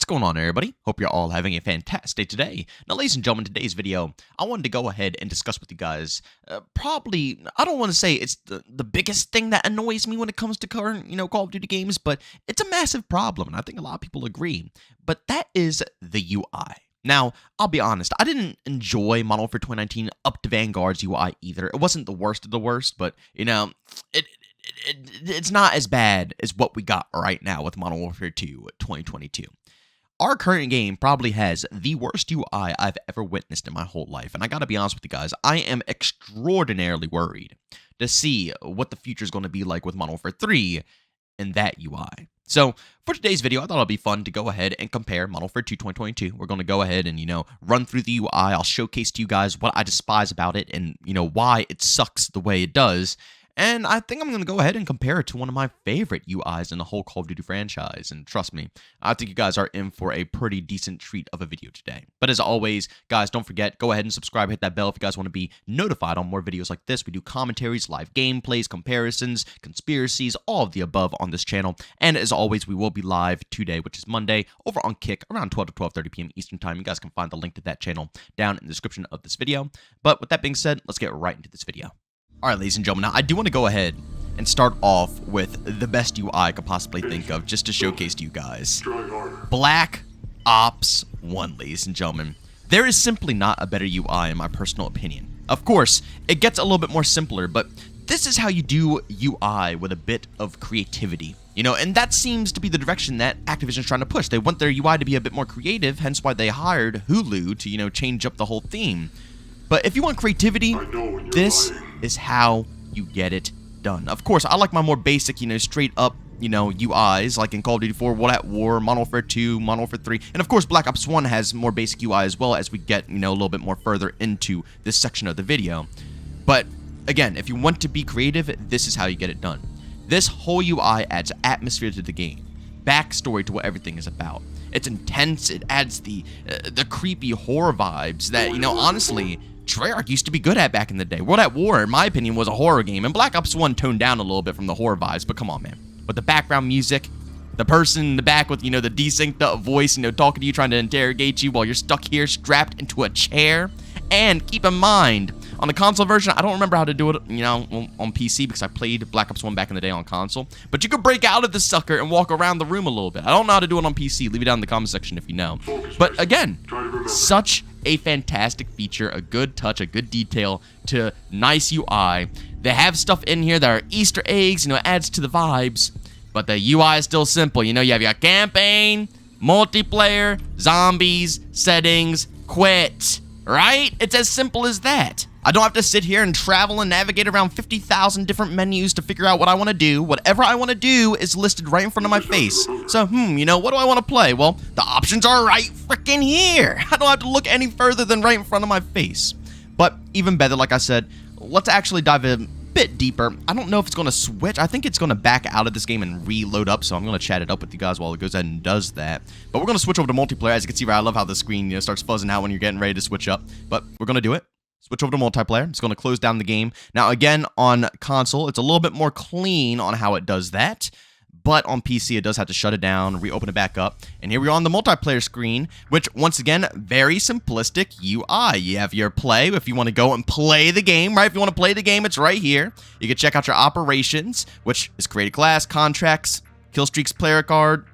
going on, everybody? Hope you're all having a fantastic day today. Now, ladies and gentlemen, today's video, I wanted to go ahead and discuss with you guys, probably, I don't want to say it's the biggest thing that annoys me when it comes to current, Call of Duty games, but it's a massive problem, and I think a lot of people agree. But that is the UI. Now, I'll be honest, I didn't enjoy Modern Warfare 2019 up to Vanguard's UI either. It wasn't the worst of the worst, but, it's not as bad as what we got right now with Modern Warfare 2 2022. Our current game probably has the worst UI I've ever witnessed in my whole life, and I gotta be honest with you guys, I am extraordinarily worried to see what the future is going to be like with Modern Warfare 3 and that UI. So, for today's video, I thought it'd be fun to go ahead and compare Modern Warfare 2 2022. We're going to go ahead and, run through the UI. I'll showcase to you guys what I despise about it and, why it sucks the way it does. And I think I'm going to go ahead and compare it to one of my favorite UIs in the whole Call of Duty franchise. And trust me, I think you guys are in for a pretty decent treat of a video today. But as always, guys, don't forget, go ahead and subscribe, hit that bell if you guys want to be notified on more videos like this. We do commentaries, live gameplays, comparisons, conspiracies, all of the above on this channel. And as always, we will be live today, which is Monday, over on Kick around 12 to 12:30 p.m. Eastern Time. You guys can find the link to that channel down in the description of this video. But with that being said, let's get right into this video. All right, ladies and gentlemen, now I do want to go ahead and start off with the best UI I could possibly think of just to showcase to you guys. Black Ops 1, ladies and gentlemen. There is simply not a better UI in my personal opinion. Of course, it gets a little bit more simpler, but this is how you do UI with a bit of creativity. And that seems to be the direction that Activision's trying to push. They want their UI to be a bit more creative, hence why they hired Hulu to, change up the whole theme. But if you want creativity, this is how you get it done. Of course, I like my more basic, straight up, UIs, like in Call of Duty 4, World at War, Modern Warfare 2, Modern Warfare 3, and of course, Black Ops 1 has more basic UI as well as we get, a little bit more further into this section of the video. But again, if you want to be creative, this is how you get it done. This whole UI adds atmosphere to the game, backstory to what everything is about. It's intense. It adds the creepy horror vibes that, honestly, Treyarch used to be good at back in the day. World at War, in my opinion, was a horror game, and Black Ops 1 toned down a little bit from the horror vibes, but come on, man. With the background music, the person in the back with, the desynced up voice, talking to you, trying to interrogate you while you're stuck here, strapped into a chair. And keep in mind, on the console version, I don't remember how to do it, on PC because I played Black Ops 1 back in the day on console. But you could break out of the sucker and walk around the room a little bit. I don't know how to do it on PC. Leave it down in the comment section if you know. But again, such a fantastic feature, a good touch, a good detail to nice UI. They have stuff in here that are Easter eggs, it adds to the vibes. But the UI is still simple. You have your campaign, multiplayer, zombies, settings, quit. Right? It's as simple as that. I don't have to sit here and travel and navigate around 50,000 different menus to figure out what I want to do. Whatever I want to do is listed right in front of my face. So, what do I want to play? Well, the options are right freaking here. I don't have to look any further than right in front of my face. But even better, like I said, let's actually dive a bit deeper. I don't know if it's going to switch. I think it's going to back out of this game and reload up, so I'm going to chat it up with you guys while it goes ahead and does that. But we're going to switch over to multiplayer. As you can see, I love how the screen starts fuzzing out when you're getting ready to switch up. But we're going to do it. Switch over to multiplayer. It's going to close down the game. Now, again, on console, it's a little bit more clean on how it does that. But on PC, it does have to shut it down, reopen it back up. And here we are on the multiplayer screen, which, once again, very simplistic UI. You have your play if you want to go and play the game, right? If you want to play the game, it's right here. You can check out your operations, which is create a class, contracts, kill streaks, player card,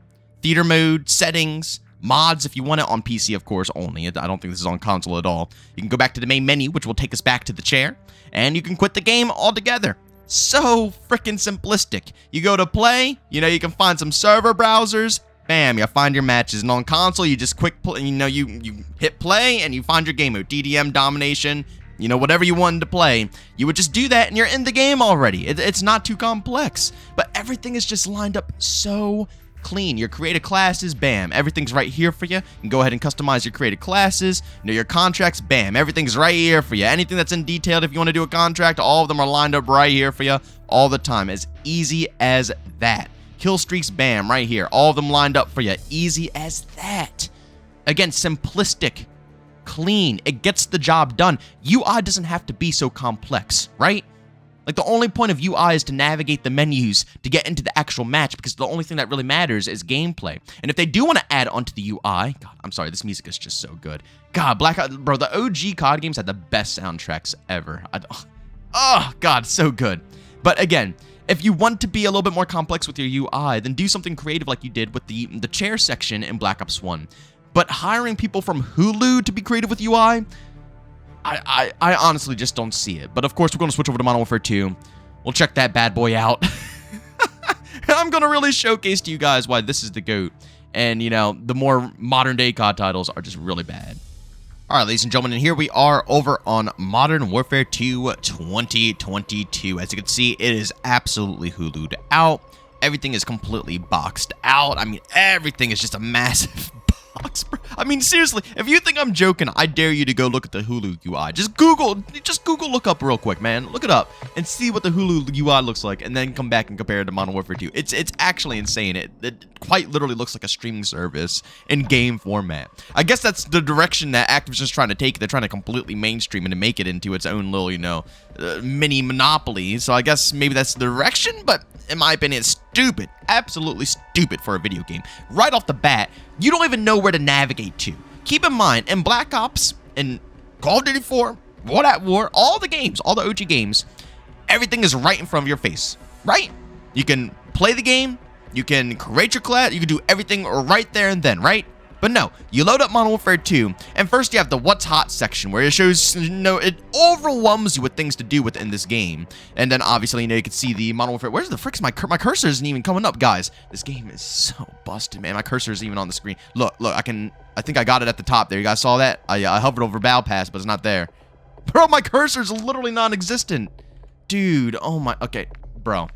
theater mode, settings, mods if you want it on PC, of course, only. I don't think this is on console at all. You can go back to the main menu, which will take us back to the chair, and you can quit the game altogether. So freaking simplistic. You go to play, you can find some server browsers, bam, you find your matches. And on console, you just quick play, you hit play and you find your game mode, DDM, domination, whatever you wanted to play. You would just do that and you're in the game already. It's not too complex, but everything is just lined up so clean. Your created classes, bam, everything's right here for you. You can go ahead and customize your created classes. Your contracts, bam, everything's right here for you. Anything that's in detailed, if you want to do a contract, all of them are lined up right here for you all the time. As easy as that. Kill streaks, bam, right here. All of them lined up for you. Easy as that. Again, simplistic, clean. It gets the job done. UI doesn't have to be so complex, right? Like, the only point of UI is to navigate the menus to get into the actual match, because the only thing that really matters is gameplay. And if they do want to add onto the UI, God, I'm sorry, this music is just so good. God, bro, the OG COD games had the best soundtracks ever. Oh, God, so good. But again, if you want to be a little bit more complex with your UI, then do something creative like you did with the chair section in Black Ops 1. But hiring people from Hulu to be creative with UI, I honestly just don't see it. But of course, we're going to switch over to Modern Warfare 2. We'll check that bad boy out. I'm going to really showcase to you guys why this is the GOAT. And, you know, the more modern day COD titles are just really bad. All right, ladies and gentlemen, and here we are over on Modern Warfare 2 2022. As you can see, it is absolutely Hulu'd out. Everything is completely boxed out. I mean, everything is just a massive box, bro. I mean, seriously, if you think I'm joking, I dare you to go look at the Hulu UI. Just Google look up real quick, man. Look it up and see what the Hulu UI looks like, and then come back and compare it to Modern Warfare 2. It's actually insane. It quite literally looks like a streaming service in game format. I guess that's the direction that Activision's trying to take. They're trying to completely mainstream and to make it into its own little, you know, mini monopoly. So I guess maybe that's the direction, but in my opinion, it's stupid. Absolutely stupid for a video game. Right off the bat, you don't even know where to navigate to. Keep in mind, in Black Ops, in Call of Duty 4, World at War, all the games, all the OG games, everything is right in front of your face, right? You can play the game, you can create your class, you can do everything right there and then, right? But no, you load up Modern Warfare 2, and first you have the What's Hot section, where it shows, you know, it overwhelms you with things to do within this game. And then obviously, you know, you can see the Modern Warfare. Where's the fricks? My cursor isn't even coming up, guys. This game is so busted, man. My cursor isn't even on the screen. Look, I think I got it at the top there. You guys saw that? I hovered over Battle Pass, but it's not there. Bro, my cursor's literally non-existent. Dude, oh my, okay, bro.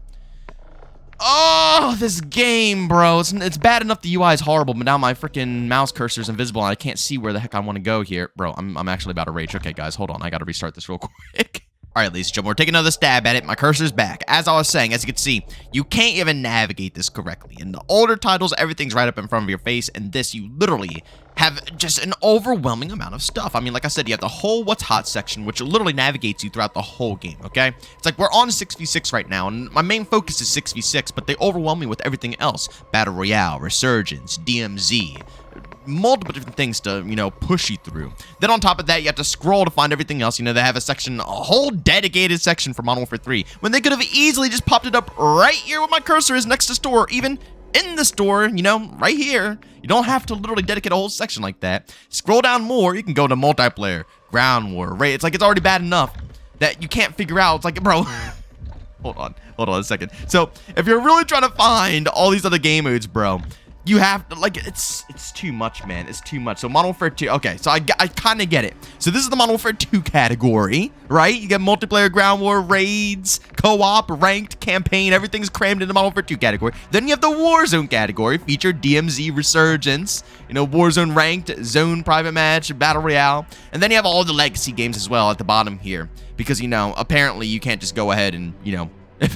Oh, this game, bro. It's bad enough the UI is horrible, but now my freaking mouse cursor is invisible and I can't see where the heck I want to go here. Bro, I'm actually about to rage. Okay, guys, hold on. I got to restart this real quick. All right, ladies and gentlemen, we're taking another stab at it. My cursor's back. As I was saying, as you can see, you can't even navigate this correctly. In the older titles, everything's right up in front of your face, and this, you literally have just an overwhelming amount of stuff. I mean, like I said, you have the whole What's Hot section, which literally navigates you throughout the whole game, okay? It's like we're on 6v6 right now, and my main focus is 6v6, but they overwhelm me with everything else. Battle Royale, Resurgence, DMZ, multiple different things to, you know, push you through. Then on top of that, you have to scroll to find everything else. You know, they have a section, a whole dedicated section for Modern Warfare 3, when they could have easily just popped it up right here where my cursor is next to store, even in the store, you know, right here. You don't have to literally dedicate a whole section like that. Scroll down more, you can go to multiplayer, ground war, right? It's like it's already bad enough that you can't figure out. It's like, bro, hold on a second. So if you're really trying to find all these other game modes, bro, you have to, like, it's too much, man. It's too much. So Modern Warfare 2, okay, so I kind of get it. So this is the Modern Warfare 2 category, right? You get multiplayer, ground war, raids, co-op, ranked, campaign, everything's crammed in the Modern Warfare 2 category. Then you have the Warzone category, featured DMZ, Resurgence, you know, Warzone ranked, Zone private match, Battle Royale. And then you have all the legacy games as well at the bottom here. Because, you know, apparently you can't just go ahead and, you know,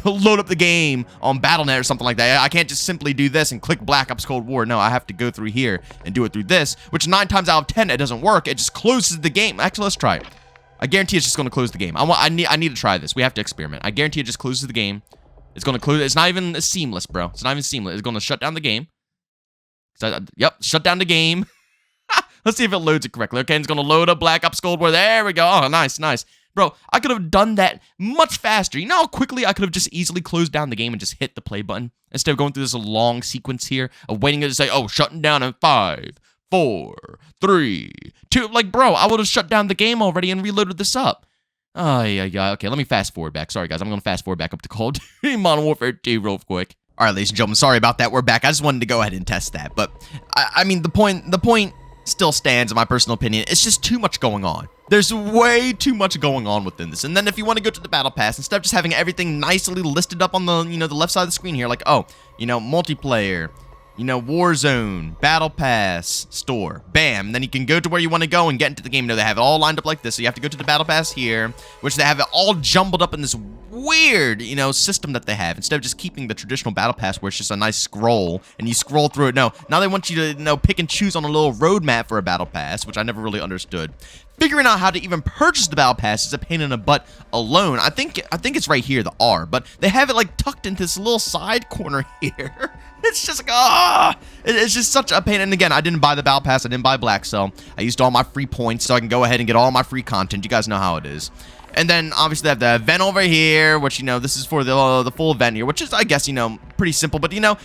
load up the game on Battle.net or something like that. I can't just simply do this and click Black Ops Cold War. No, I have to go through here and do it through this, which 9 times out of 10, it doesn't work. It just closes the game. Actually, let's try it. I guarantee it's just going to close the game. I need to try this. We have to experiment. I guarantee it just closes the game. It's going to close. It's not even seamless, bro. It's not even seamless. It's going to shut down the game. Yep, shut down the game. Let's see if it loads it correctly. Okay, it's going to load up Black Ops Cold War. There we go. Oh, nice, nice. Bro, I could have done that much faster. You know how quickly I could have just easily closed down the game and just hit the play button instead of going through this long sequence here of waiting to say, oh, shutting down in 5, 4, 3, 2. Like, bro, I would have shut down the game already and reloaded this up. Oh, yeah. Okay, let me fast forward back. Sorry, guys. I'm going to fast forward back up to Call of Duty Modern Warfare 2 real quick. All right, ladies and gentlemen, sorry about that. We're back. I just wanted to go ahead and test that. But, I mean, the point still stands, in my personal opinion. It's just too much going on. There's way too much going on within this. And then if you want to go to the Battle Pass, instead of just having everything nicely listed up on the, you know, the left side of the screen here, like, oh, you know, multiplayer, You know, Warzone, Battle Pass, store, bam. Then you can go to where you want to go and get into the game. You know, they have it all lined up like this. So you have to go to the Battle Pass here, which they have it all jumbled up in this weird, you know, system that they have. Instead of just keeping the traditional Battle Pass where it's just a nice scroll and you scroll through it. No, now they want you to, you know, pick and choose on a little roadmap for a Battle Pass, which I never really understood. Figuring out how to even purchase the Battle Pass is a pain in the butt alone. I think it's right here, the R, but they have it like tucked into this little side corner here. It's just like, it's just such a pain. And again, I didn't buy the Battle Pass. I didn't buy Black Cell. I used all my free points so I can go ahead and get all my free content. You guys know how it is. And then obviously they have the event over here, which, you know, this is for the full event here, which is, I guess, you know, pretty simple. But, you know,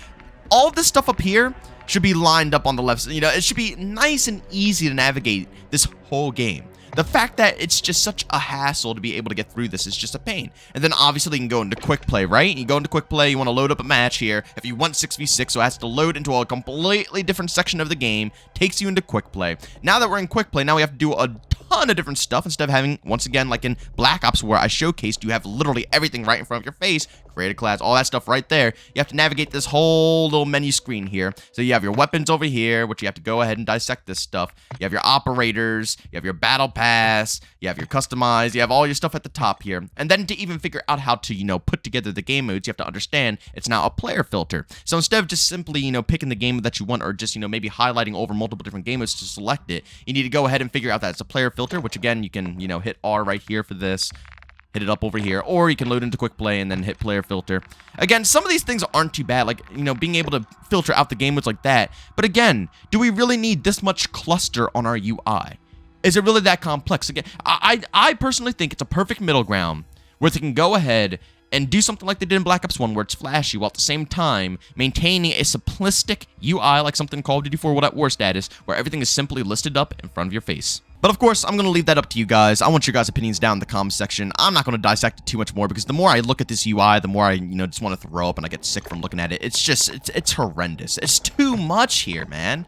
all this stuff up here should be lined up on the left. You know, it should be nice and easy to navigate this whole game. The fact that it's just such a hassle to be able to get through this is just a pain. And then obviously you can go into quick play, right? You go into quick play, you want to load up a match here. If you want 6v6, so it has to load into a completely different section of the game, takes you into quick play. Now that we're in quick play, now we have to do a ton of different stuff instead of having, once again, like in Black Ops where I showcased, you have literally everything right in front of your face, create a class, all that stuff right there. You have to navigate this whole little menu screen here. So you have your weapons over here, which you have to go ahead and dissect this stuff. You have your operators, you have your battle pass, you have your customize, you have all your stuff at the top here. And then to even figure out how to, you know, put together the game modes, you have to understand it's now a player filter. So instead of just simply, you know, picking the game mode that you want or just, you know, maybe highlighting over multiple different game modes to select it, you need to go ahead and figure out that it's a player filter, which again, you can, you know, hit R right here for this, hit it up over here, or you can load into quick play and then hit player filter. Again, some of these things aren't too bad, like, you know, being able to filter out the game modes like that. But again, do we really need this much cluster on our UI? Is it really that complex? Again, I personally think it's a perfect middle ground where they can go ahead and do something like they did in Black Ops 1 where it's flashy while at the same time maintaining a simplistic UI like something Call of Duty 4 World at War status where everything is simply listed up in front of your face. But of course, I'm going to leave that up to you guys. I want your guys' opinions down in the comments section. I'm not going to dissect it too much more because the more I look at this UI, the more I, you know, just want to throw up and I get sick from looking at it. It's just, it's horrendous. It's too much here, man.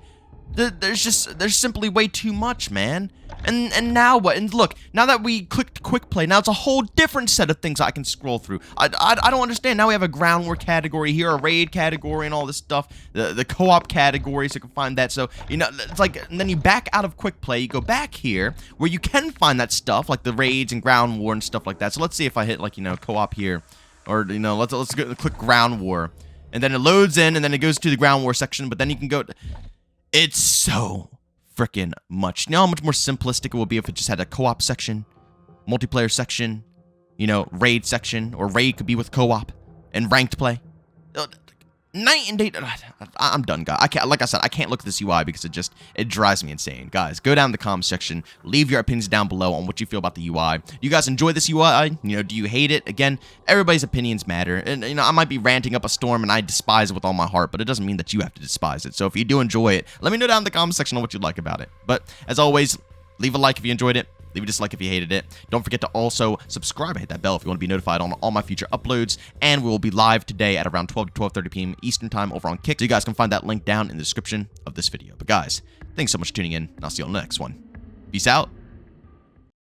There's simply way too much, man. And now what? And look, now that we clicked quick play, now it's a whole different set of things I can scroll through. I don't understand. Now we have a ground war category here, a raid category, and all this stuff. The co-op category, so you can find that. So, you know, it's like, and then you back out of quick play, you go back here where you can find that stuff, like the raids and ground war and stuff like that. So let's see if I hit, like, you know, co-op here, or, you know, let's go click ground war, and then it loads in, and then it goes to the ground war section. But then you can go. It's so freaking much. You know how much more simplistic it would be if it just had a co-op section, multiplayer section, you know, raid section, or raid could be with co-op and ranked play. Night and day. I'm done, guys. I can't, like I said, I can't look at this UI because it drives me insane. Guys, go down in the comments section, leave your opinions down below on what you feel about the UI. Do you guys enjoy this UI? You know, do you hate it? Again, everybody's opinions matter. And, you know, I might be ranting up a storm and I despise it with all my heart, but it doesn't mean that you have to despise it. So if you do enjoy it, let me know down in the comments section on what you like about it. But as always, leave a like if you enjoyed it. Leave a dislike if you hated it. Don't forget to also subscribe and hit that bell if you want to be notified on all my future uploads. And we will be live today at around 12 to 12:30 p.m. Eastern Time over on Kick. So you guys can find that link down in the description of this video. But guys, thanks so much for tuning in, and I'll see you on the next one. Peace out.